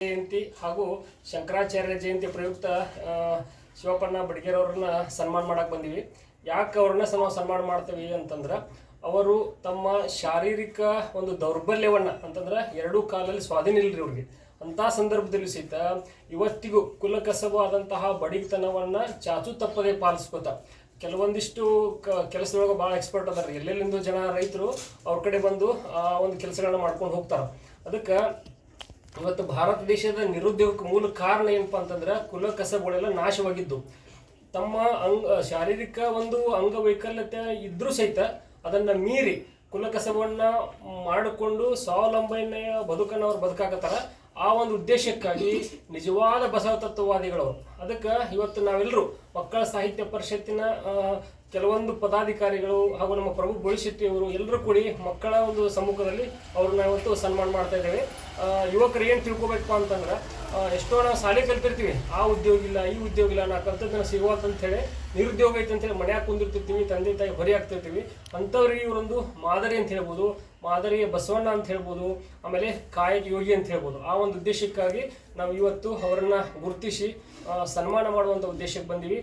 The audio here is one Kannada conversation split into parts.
ಜಯಂತಿ ಹಾಗೂ ಶಂಕರಾಚಾರ್ಯ ಜಯಂತಿ ಪ್ರಯುಕ್ತ ಶಿವಪ್ಪಣ್ಣ ಬಡಿಗೇರ್ ಅವ್ರನ್ನ ಸನ್ಮಾನ ಮಾಡಕ್ಕೆ ಬಂದೀವಿ. ಯಾಕೆ ಅವ್ರನ್ನ ಸನ್ಮಾನ ಮಾಡ್ತೀವಿ ಅಂತಂದ್ರೆ ಅವರು ತಮ್ಮ ಶಾರೀರಿಕ ಒಂದು ದೌರ್ಬಲ್ಯವನ್ನು ಅಂತಂದ್ರೆ ಎರಡೂ ಕಾಲಲ್ಲಿ ಸ್ವಾಧೀನ ಇಲ್ರಿ ಅವ್ರಿಗೆ. ಅಂಥ ಸಂದರ್ಭದಲ್ಲಿ ಸಹಿತ ಇವತ್ತಿಗೂ ಕುಲಕಸಬಾದಂತಹ ಬಡಿಗತನವನ್ನು ಚಾಚು ತಪ್ಪದೆ ಪಾಲಿಸ್ಕೋತ ಕೆಲವೊಂದಿಷ್ಟು ಕೆಲಸದೊಳಗೆ ಭಾಳ ಎಕ್ಸ್ಪರ್ಟ್ ಅದಾರ. ಎಲ್ಲೆಲ್ಲಿಂದ ಜನ ರೈತರು ಅವ್ರ ಕಡೆ ಬಂದು ಒಂದು ಕೆಲಸಗಳನ್ನ ಮಾಡ್ಕೊಂಡು ಹೋಗ್ತಾರೆ. ಅದಕ್ಕೆ ಇವತ್ತು ಭಾರತ ದೇಶದ ನಿರುದ್ಯೋಗಕ್ಕೆ ಮೂಲ ಕಾರಣ ಏನಪ್ಪ ಅಂತಂದ್ರೆ ಕುಲಕಸಬುಗಳೆಲ್ಲ ನಾಶವಾಗಿದ್ದು. ತಮ್ಮ ಶಾರೀರಿಕ ಒಂದು ಅಂಗವೈಕಲ್ಯತೆ ಇದ್ರೂ ಸಹಿತ ಅದನ್ನು ಮೀರಿ ಕುಲಕಸಬನ್ನು ಮಾಡಿಕೊಂಡು ಸ್ವಾವಲಂಬನೆಯ ಬದುಕನ್ನು ಅವ್ರು ಬದುಕಾಕತ್ತಾರ. ಆ ಒಂದು ಉದ್ದೇಶಕ್ಕಾಗಿ ನಿಜವಾದ ಬಸವ ತತ್ವವಾದಿಗಳವರು. ಅದಕ್ಕೆ ಇವತ್ತು ನಾವೆಲ್ಲರೂ ಮಕ್ಕಳ ಸಾಹಿತ್ಯ ಪರಿಷತ್ತಿನ ಕೆಲವೊಂದು ಪದಾಧಿಕಾರಿಗಳು ಹಾಗೂ ನಮ್ಮ ಪ್ರಭು ಬೋಳಿಶೆಟ್ಟಿ ಅವರು ಎಲ್ಲರೂ ಕೂಡಿ ಮಕ್ಕಳ ಒಂದು ಸಮ್ಮುಖದಲ್ಲಿ ಅವ್ರನ್ನ ಇವತ್ತು ಸನ್ಮಾನ ಮಾಡ್ತಾ ಇದ್ದೇವೆ. ಯುವಕರು ಏನು ತಿಳ್ಕೊಬೇಕು ಅಂತಂದ್ರೆ ಎಷ್ಟೋ ನಾವು ಶಾಲೆ ಕಲ್ತಿರ್ತೀವಿ, ಆ ಉದ್ಯೋಗ ಇಲ್ಲ ಈ ಉದ್ಯೋಗ ಇಲ್ಲ, ನಾ ಕಲ್ತದ್ದು ಸಿಗುವಂತೇಳಿ ನಿರುದ್ಯೋಗ ಐತೆ ಅಂತೇಳಿ ಮನ್ಯಾಗ ಕುಂದಿರ್ತಿರ್ತೀವಿ, ತಂದೆ ತಾಯಿ ಹೊರಿ ಆಗ್ತಿರ್ತೀವಿ. ಅಂಥವ್ರಿಗೆ ಇವರೊಂದು ಮಾದರಿ ಅಂತ ಹೇಳ್ಬೋದು, ಮಾದರಿಯ ಬಸವಣ್ಣ ಅಂತ ಹೇಳ್ಬೋದು, ಆಮೇಲೆ ಕಾಯಕ ಯೋಗಿ ಅಂತ ಹೇಳ್ಬೋದು. ಆ ಒಂದು ಉದ್ದೇಶಕ್ಕಾಗಿ ನಾವು ಇವತ್ತು ಅವರನ್ನು ಗುರುತಿಸಿ ಸನ್ಮಾನ ಮಾಡುವಂಥ ಉದ್ದೇಶಕ್ಕೆ ಬಂದೀವಿ.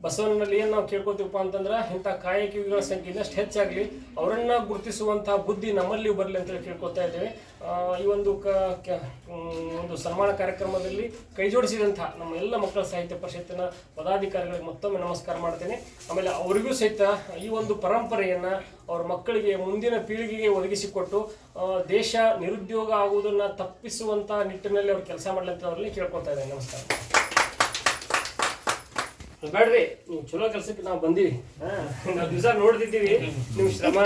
ಬಸವಣ್ಣನಲ್ಲಿ ಏನು ನಾವು ಕೇಳ್ಕೊತೀವಪ್ಪ ಅಂತಂದ್ರೆ ಇಂಥ ಕಾಯಕ ಯೋಗಿಗಳ ಸಂಖ್ಯೆ ಇನ್ನಷ್ಟು ಹೆಚ್ಚಾಗಲಿ, ಅವರನ್ನು ಗುರುತಿಸುವಂಥ ಬುದ್ಧಿ ನಮ್ಮಲ್ಲಿಯೂ ಬರಲಿ ಅಂತೇಳಿ ಕೇಳ್ಕೊತಾ ಇದ್ದೇವೆ. ಈ ಒಂದು ಒಂದು ಸನ್ಮಾನ ಕಾರ್ಯಕ್ರಮದಲ್ಲಿ ಕೈ ಜೋಡಿಸಿದಂಥ ನಮ್ಮ ಎಲ್ಲ ಮಕ್ಕಳ ಸಾಹಿತ್ಯ ಪರಿಷತ್ತಿನ ಪದಾಧಿಕಾರಿಗಳಿಗೆ ಮತ್ತೊಮ್ಮೆ ನಮಸ್ಕಾರ ಮಾಡ್ತೇನೆ. ಆಮೇಲೆ ಅವರಿಗೂ ಸಹಿತ ಈ ಒಂದು ಪರಂಪರೆಯನ್ನು ಅವ್ರ ಮಕ್ಕಳಿಗೆ ಮುಂದಿನ ಪೀಳಿಗೆಗೆ ಒದಗಿಸಿಕೊಟ್ಟು ದೇಶ ನಿರುದ್ಯೋಗ ಆಗುವುದನ್ನು ತಪ್ಪಿಸುವಂಥ ನಿಟ್ಟಿನಲ್ಲಿ ಅವ್ರು ಕೆಲಸ ಮಾಡಲಿ ಅಂತ ಅವರಲ್ಲಿ ಕೇಳ್ಕೊತಾ ಇದ್ದೇನೆ. ನಮಸ್ಕಾರ. ಬೇಡ್ರಿ, ನೀವು ಚಲೋ ಕೆಲಸಕ್ಕೆ ನಾವು ಬಂದೀವಿ. ನಾವು ದಿವಸ ನೋಡ್ತಿದ್ದೀವಿ ನಿಮ್ಮ ಶ್ರಮ.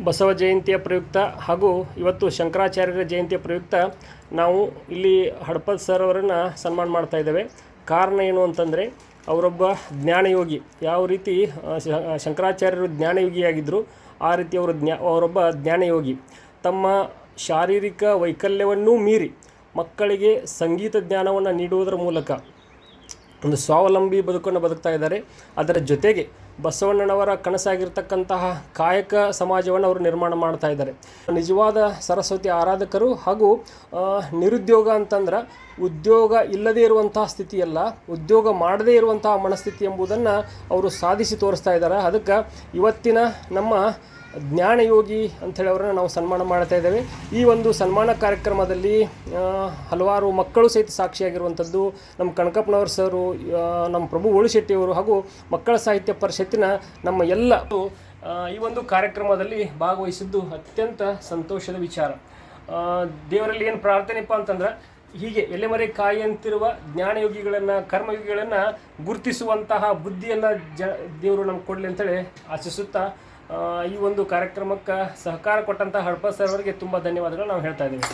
ಬಸವ ಜಯಂತಿಯ ಪ್ರಯುಕ್ತ ಹಾಗೂ ಇವತ್ತು ಶಂಕರಾಚಾರ್ಯರ ಜಯಂತಿಯ ಪ್ರಯುಕ್ತ ನಾವು ಇಲ್ಲಿ ಹಡಪದ್ ಸರ್ ಅವರನ್ನು ಸನ್ಮಾನ ಮಾಡ್ತಾ ಇದ್ದೇವೆ. ಕಾರಣ ಏನು ಅಂತಂದರೆ ಅವರೊಬ್ಬ ಜ್ಞಾನಯೋಗಿ. ಯಾವ ರೀತಿ ಶಂಕರಾಚಾರ್ಯರು ಜ್ಞಾನಯೋಗಿಯಾಗಿದ್ದರು, ಆ ರೀತಿ ಅವರೊಬ್ಬ ಜ್ಞಾನಯೋಗಿ. ತಮ್ಮ ಶಾರೀರಿಕ ವೈಕಲ್ಯವನ್ನೂ ಮೀರಿ ಮಕ್ಕಳಿಗೆ ಸಂಗೀತ ಜ್ಞಾನವನ್ನು ನೀಡುವುದರ ಮೂಲಕ ಒಂದು ಸ್ವಾವಲಂಬಿ ಬದುಕನ್ನು ಬದುಕ್ತಾ ಇದ್ದಾರೆ. ಅದರ ಜೊತೆಗೆ ಬಸವಣ್ಣನವರ ಕನಸಾಗಿರ್ತಕ್ಕಂತಹ ಕಾಯಕ ಸಮಾಜವನ್ನು ಅವರು ನಿರ್ಮಾಣ ಮಾಡ್ತಾ ಇದ್ದಾರೆ. ನಿಜವಾದ ಸರಸ್ವತಿ ಆರಾಧಕರು. ಹಾಗೂ ನಿರುದ್ಯೋಗ ಅಂತಂದ್ರೆ ಉದ್ಯೋಗ ಇಲ್ಲದೇ ಇರುವಂತಹ ಸ್ಥಿತಿಯಲ್ಲ, ಉದ್ಯೋಗ ಮಾಡದೇ ಇರುವಂತಹ ಮನಸ್ಥಿತಿ ಎಂಬುದನ್ನು ಅವರು ಸಾಧಿಸಿ ತೋರಿಸ್ತಾ ಇದ್ದಾರೆ. ಅದಕ್ಕೆ ಇವತ್ತಿನ ನಮ್ಮ ಜ್ಞಾನಯೋಗಿ ಅಂಥೇಳಿ ಅವರನ್ನು ನಾವು ಸನ್ಮಾನ ಮಾಡ್ತಾ ಇದ್ದೇವೆ. ಈ ಒಂದು ಸನ್ಮಾನ ಕಾರ್ಯಕ್ರಮದಲ್ಲಿ ಹಲವಾರು ಮಕ್ಕಳು ಸಹಿತ ಸಾಕ್ಷಿಯಾಗಿರುವಂಥದ್ದು ನಮ್ಮ ಕಣಕಪ್ಪನವ್ರ ಸರು, ನಮ್ಮ ಪ್ರಭು ಬೋಳಿಶೆಟ್ಟಿಯವರು ಹಾಗೂ ಮಕ್ಕಳ ಸಾಹಿತ್ಯ ಪರಿಷತ್ತಿನ ನಮ್ಮ ಎಲ್ಲ ಈ ಒಂದು ಕಾರ್ಯಕ್ರಮದಲ್ಲಿ ಭಾಗವಹಿಸಿದ್ದು ಅತ್ಯಂತ ಸಂತೋಷದ ವಿಚಾರ. ದೇವರಲ್ಲಿ ಏನು ಪ್ರಾರ್ಥನೆಪ್ಪ ಅಂತಂದ್ರೆ ಹೀಗೆ ಎಲೆಮರೆ ಕಾಯಿ ಅಂತಿರುವ ಜ್ಞಾನಯೋಗಿಗಳನ್ನು, ಕರ್ಮಯೋಗಿಗಳನ್ನು ಗುರುತಿಸುವಂತಹ ಬುದ್ಧಿಯನ್ನು ದೇವರು ನಮ್ಗೆ ಕೊಡಲಿ ಅಂತೇಳಿ ಆಶಿಸುತ್ತಾ ಈ ಒಂದು ಕಾರ್ಯಕ್ರಮಕ್ಕೆ ಸಹಕಾರ ಕೊಟ್ಟಂಥ ಹಡಪದ್ ಸರ್ ಅವರಿಗೆ ತುಂಬ ಧನ್ಯವಾದಗಳು ನಾವು ಹೇಳ್ತಾ ಇದ್ದೀವಿ.